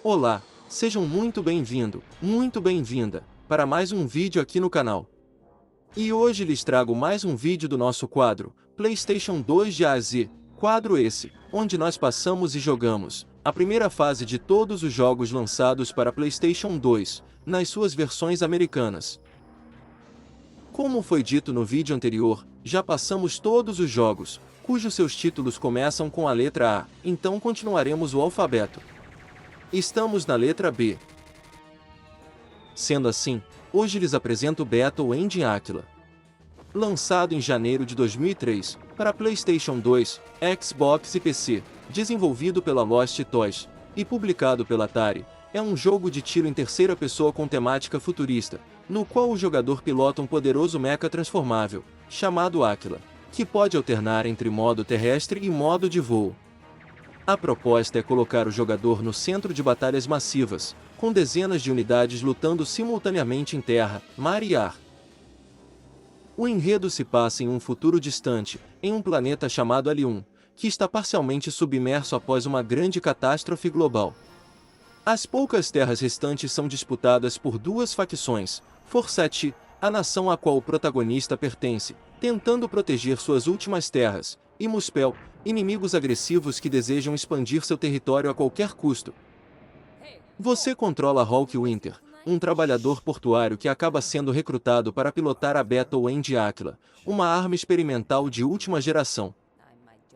Olá, sejam muito bem-vinda, para mais um vídeo aqui no canal. E hoje lhes trago mais um vídeo do nosso quadro, PlayStation 2 de A a Z, quadro esse, onde nós passamos e jogamos a primeira fase de todos os jogos lançados para PlayStation 2, nas suas versões americanas. Como foi dito no vídeo anterior, já passamos todos os jogos, cujos seus títulos começam com a letra A, então continuaremos o alfabeto. Estamos na letra B. Sendo assim, hoje lhes apresento Battle Engine Aquila. Lançado em janeiro de 2003, para PlayStation 2, Xbox e PC, desenvolvido pela Lost Toys, e publicado pela Atari, é um jogo de tiro em terceira pessoa com temática futurista, no qual o jogador pilota um poderoso mecha transformável, chamado Aquila, que pode alternar entre modo terrestre e modo de voo. A proposta é colocar o jogador no centro de batalhas massivas, com dezenas de unidades lutando simultaneamente em terra, mar e ar. O enredo se passa em um futuro distante, em um planeta chamado L1, que está parcialmente submerso após uma grande catástrofe global. As poucas terras restantes são disputadas por duas facções, Você, a nação a qual o protagonista pertence, tentando proteger suas últimas terras, e Muspel, inimigos agressivos que desejam expandir seu território a qualquer custo. Você controla Winter, um trabalhador portuário que acaba sendo recrutado para pilotar a Battle Engine Aquila, uma arma experimental de última geração.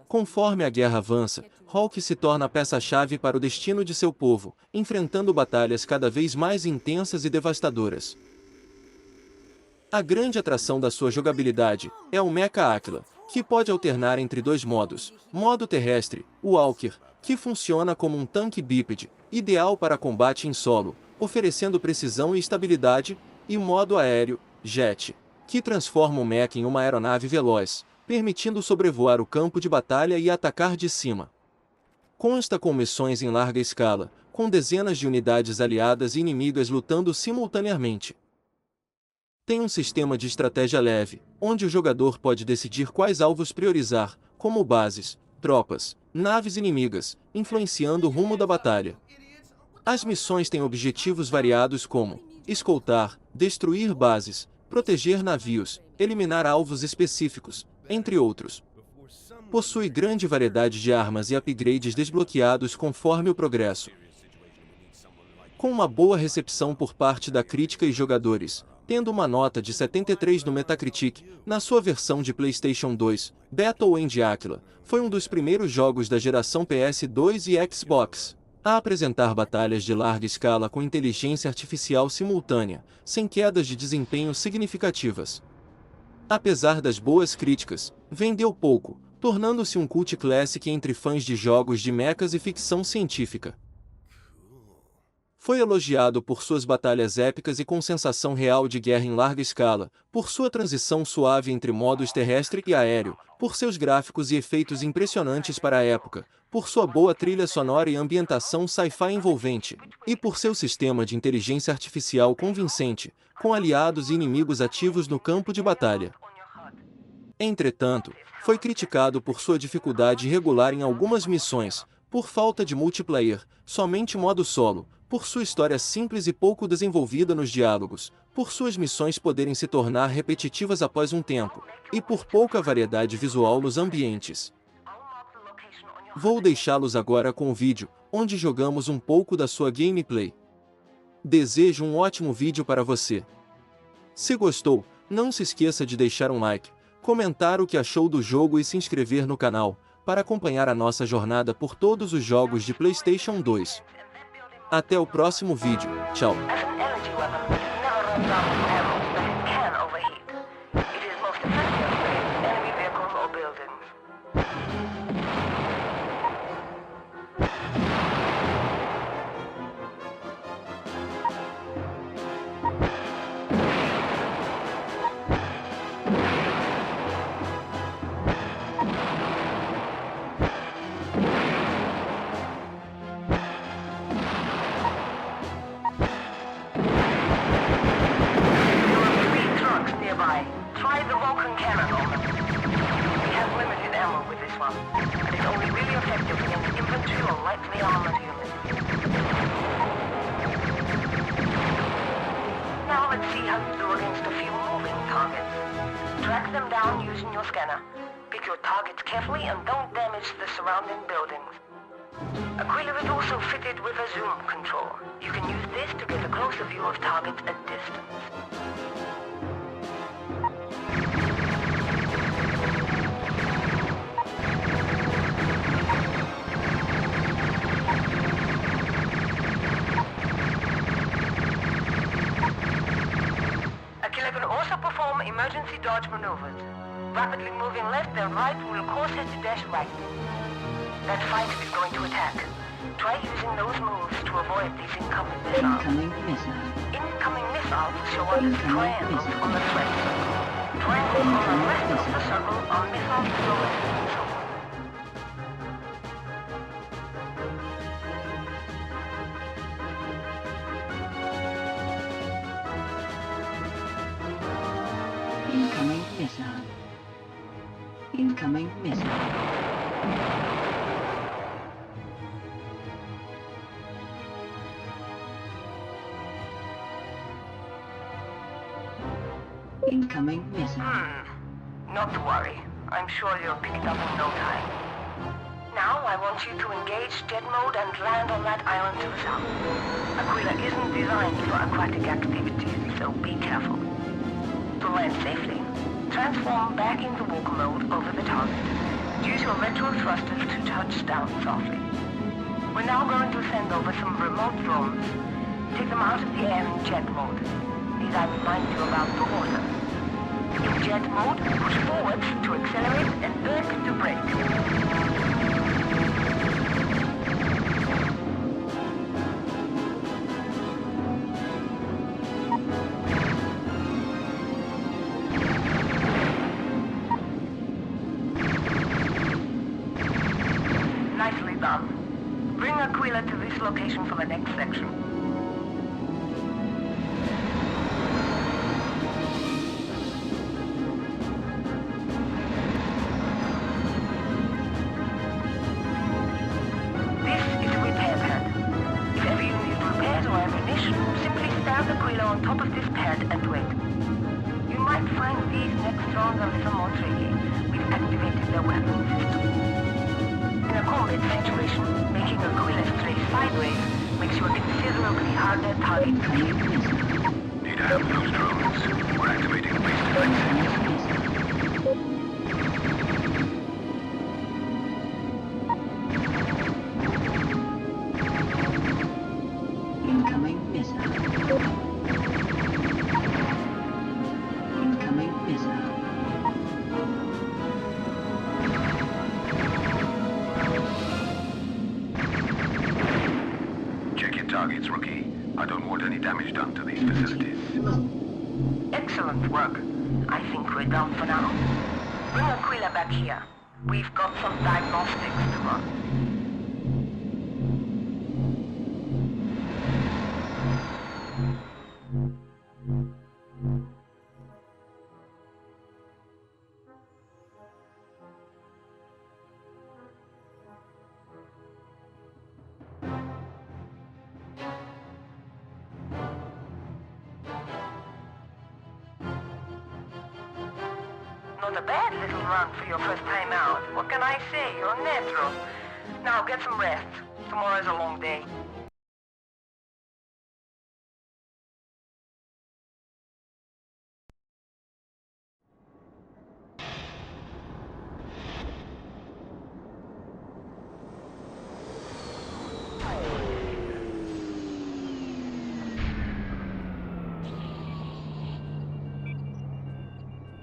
Conforme a guerra avança, Hawk se torna a peça-chave para o destino de seu povo, enfrentando batalhas cada vez mais intensas e devastadoras. A grande atração da sua jogabilidade é o Mecha Aquila, que pode alternar entre dois modos: modo terrestre, o Walker, que funciona como um tanque bípede, ideal para combate em solo, oferecendo precisão e estabilidade, e o modo aéreo, Jet, que transforma o mecha em uma aeronave veloz, permitindo sobrevoar o campo de batalha e atacar de cima. Consta com missões em larga escala, com dezenas de unidades aliadas e inimigas lutando simultaneamente. Tem um sistema de estratégia leve, onde o jogador pode decidir quais alvos priorizar, como bases, tropas, naves inimigas, influenciando o rumo da batalha. As missões têm objetivos variados como escoltar, destruir bases, proteger navios, eliminar alvos específicos, entre outros. Possui grande variedade de armas e upgrades desbloqueados conforme o progresso. Com uma boa recepção por parte da crítica e jogadores, tendo uma nota de 73 no Metacritic, na sua versão de PlayStation 2, Battle Engine Aquila foi um dos primeiros jogos da geração PS2 e Xbox a apresentar batalhas de larga escala com inteligência artificial simultânea, sem quedas de desempenho significativas. Apesar das boas críticas, vendeu pouco, tornando-se um cult classic entre fãs de jogos de mechas e ficção científica. Foi elogiado por suas batalhas épicas e com sensação real de guerra em larga escala, por sua transição suave entre modos terrestre e aéreo, por seus gráficos e efeitos impressionantes para a época, por sua boa trilha sonora e ambientação sci-fi envolvente, e por seu sistema de inteligência artificial convincente, com aliados e inimigos ativos no campo de batalha. Entretanto, foi criticado por sua dificuldade irregular em algumas missões, por falta de multiplayer, somente modo solo, por sua história simples e pouco desenvolvida nos diálogos, por suas missões poderem se tornar repetitivas após um tempo, e por pouca variedade visual nos ambientes. Vou deixá-los agora com o vídeo, onde jogamos um pouco da sua gameplay. Desejo um ótimo vídeo para você. Se gostou, não se esqueça de deixar um like, comentar o que achou do jogo e se inscrever no canal, para acompanhar a nossa jornada por todos os jogos de PlayStation 2. Até o próximo vídeo. Tchau. Try the Vulcan cannon on them. We have limited ammo with this one, and it's only really effective against infantry or lightly armored units. your scanner. Pick your targets carefully and don't damage the surrounding buildings. Aquila is also fitted with a zoom control. You can use this to get a closer view of targets at distance. Aquila can also perform emergency dodge maneuvers. Rapidly moving left and right will cause her to dash right. That fighter is going to attack. Try using those moves to avoid these incoming missiles. Incoming missiles show up as triangles on the threat circle. Triangles on the rest of the circle are missiles to the left and so on. Incoming missile. Incoming missile. Incoming missile. Not to worry. I'm sure you'll pick it up in no time. Now I want you to engage jet mode and land on that island to the south. Aquila isn't designed for aquatic activities, so be careful. To land safely, transform back into walker mode over the target. Use your retro thrusters to touch down softly. We're now going to send over some remote drones. Take them out of the air in jet mode. Need I remind you about the water? In jet mode, push forwards to accelerate and back to brake. Nicely done. Bring Aquila to this location for the next section. This is a repair pad. If ever you need repairs or ammunition, simply stand Aquila on top of this pad and wait. You might find these next drones a little more tricky. We've activated their weapon system. In a combat situation, making Aquila stray sideways makes you a considerably harder target to kill. Need to have those drones. We're activating the base defenses. Incoming missile. Incoming missile. Check your targets, rookie. I don't want any damage done to these facilities. Excellent work. I think we're done for now. Bring Aquila back here. We've got some diagnostics to run. Not a bad little run for your first time out. What can I say? You're natural. Now get some rest. Tomorrow's a long day.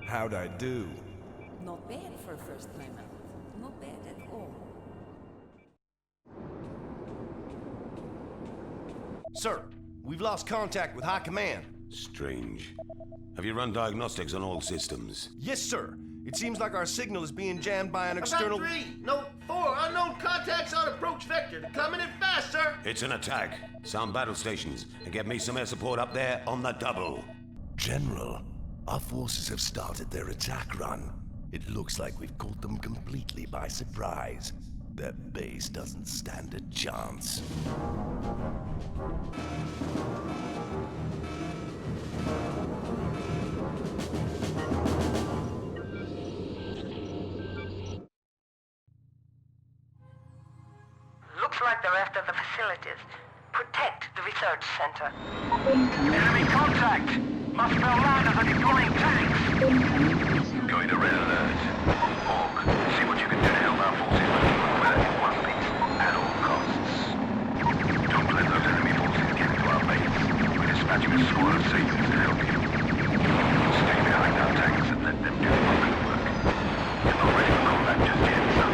How'd I do? Not bad for a first time out. Not bad at all. Sir, we've lost contact with High Command. Strange. Have you run diagnostics on all systems? Yes, sir. It seems like our signal is being jammed by an external... About 3, no, 4 unknown contacts on approach vector. They're coming in fast, sir. It's an attack. Sound battle stations and get me some air support up there on the double. General, our forces have started their attack run. It looks like we've caught them completely by surprise. Their base doesn't stand a chance. like the rest of the facilities. Protect the research center. Enemy contact! Mustbell liners are deploying tanks! Going to red alert. Hawk, see what you can do to help our forces looking for Aquila in one piece, at all costs. Don't let those enemy forces get into our base. We're dispatching a squad of Satans to help you. Stay behind our tanks and let them do the bulk of the work. You're not ready for combat just yet, son.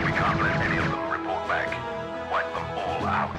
We can't let any of them report back. Wipe them all out.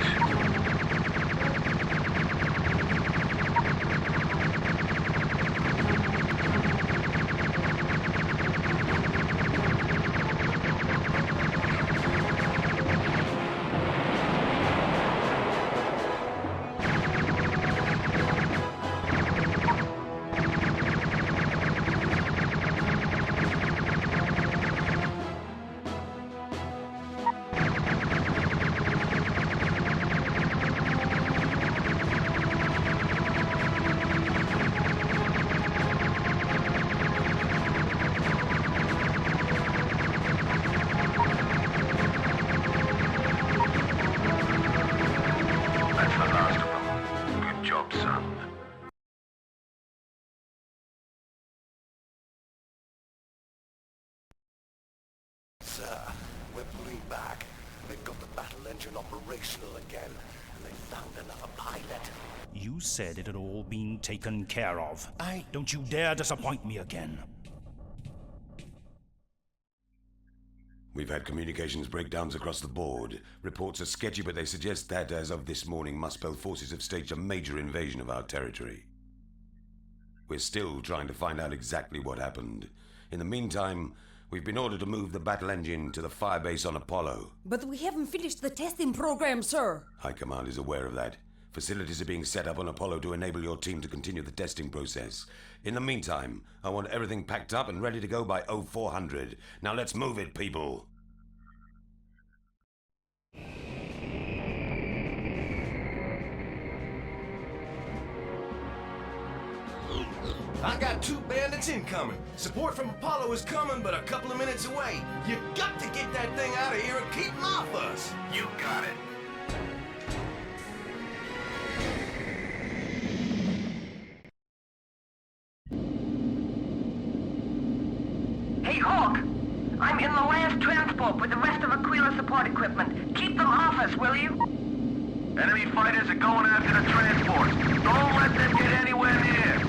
That's the last of them. Good job, son. Sir, we're pulling back. They've got the battle engine operational again, and they found another pilot. You said it had all been taken care of. Don't you dare disappoint me again. We've had communications breakdowns across the board. Reports are sketchy, but they suggest that, as of this morning, Mustbell forces have staged a major invasion of our territory. We're still trying to find out exactly what happened. In the meantime, we've been ordered to move the battle engine to the firebase on Apollo. But we haven't finished the testing program, sir. High Command is aware of that. Facilities are being set up on Apollo to enable your team to continue the testing process. In the meantime, I want everything packed up and ready to go by 0400. Now let's move it, people. I got 2 bandits incoming. Support from Apollo is coming, but a couple of minutes away. You got to get that thing out of here and keep them off us. You got it. Hey, Hawk! I'm in the last transport with the rest of Aquila support equipment. Keep them off us, will you? Enemy fighters are going after the transport. Don't let them get anywhere near.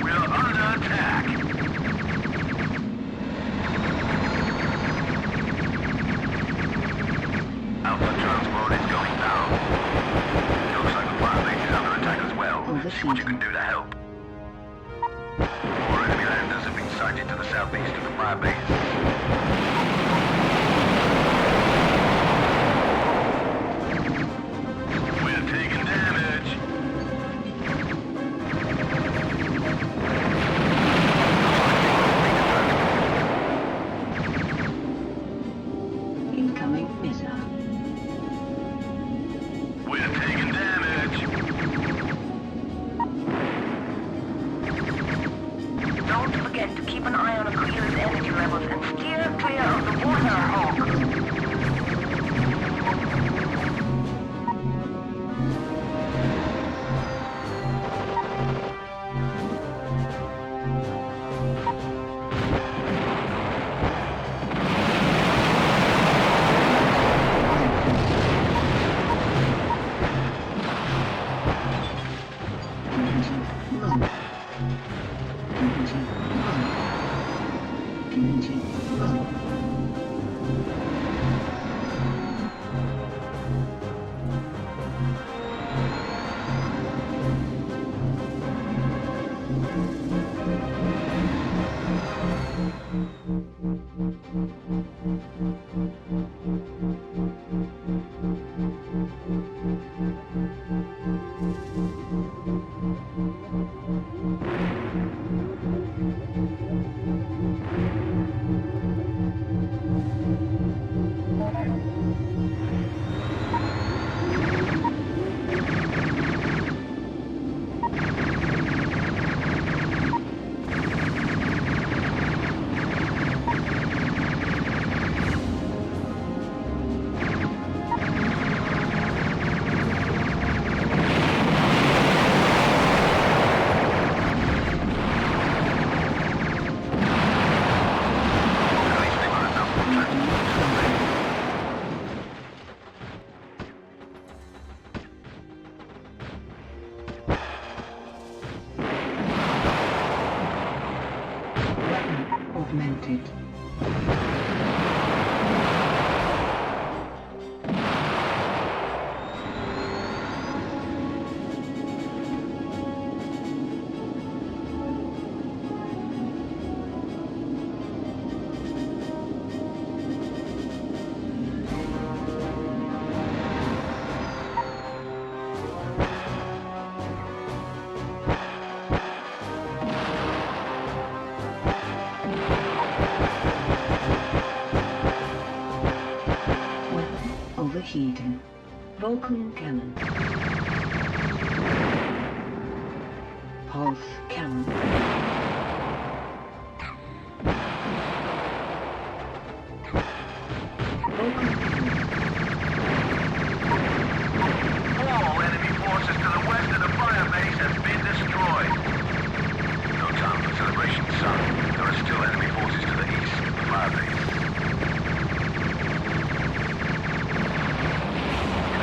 We're under attack. Alpha transport is going down. Looks like the firebase is under attack as well. See what you can do to help. 4 enemy landers have been sighted to the southeast of the firebase. We're taking damage. Incoming missile. We're taking damage. Don't forget to keep an eye on Aquila's energy levels and steer clear of the water spotted. Overheating. Vulcan cannon. Pulse cannon. Vulcan cannon. All enemy forces to the west of the fire base have been destroyed. No time for celebration, son. There are still enemy forces to the east of the fire base.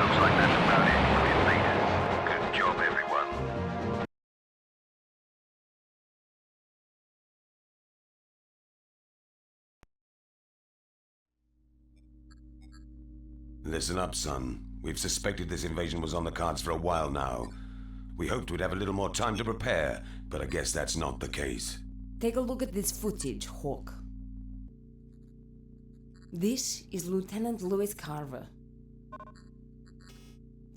Looks like that's about it for the invaders. Good job, everyone. Listen up, son. We've suspected this invasion was on the cards for a while now. We hoped we'd have a little more time to prepare, but I guess that's not the case. Take a look at this footage, Hawk. This is Lieutenant Louis Carver.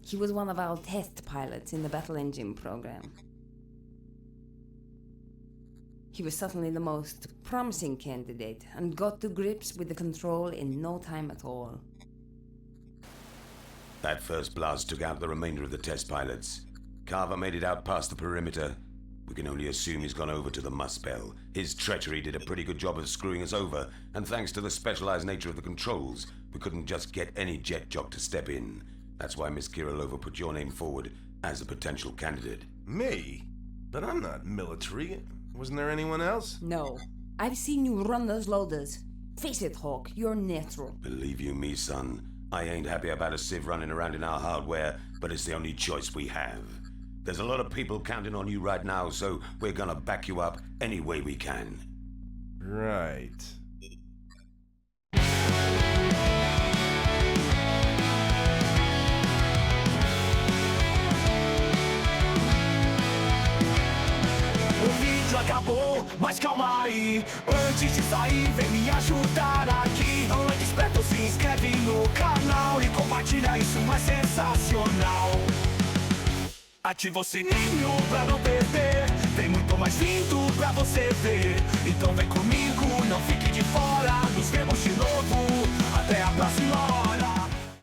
He was one of our test pilots in the Battle Engine program. He was certainly the most promising candidate and got to grips with the control in no time at all. That first blast took out the remainder of the test pilots. Carver made it out past the perimeter. We can only assume he's gone over to the Muspel. His treachery did a pretty good job of screwing us over, and thanks to the specialized nature of the controls, we couldn't just get any jet jock to step in. That's why Miss Kirilova put your name forward as a potential candidate. Me? But I'm not military. Wasn't there anyone else? No. I've seen you run those loaders. Face it, Hawk, you're natural. Believe you me, son, I ain't happy about a sieve running around in our hardware, but it's the only choice we have. There's a lot of people counting on you right now, so we're gonna back you up any way we can. Right. O vídeo acabou, mas calma aí. Antes de sair, vem me ajudar aqui. Antes perto, se inscreve no canal e compartilha isso, mais sensacional. Ativa o sininho pra não perder. Tem muito mais vindo pra você ver. Então vem comigo, não fique de fora.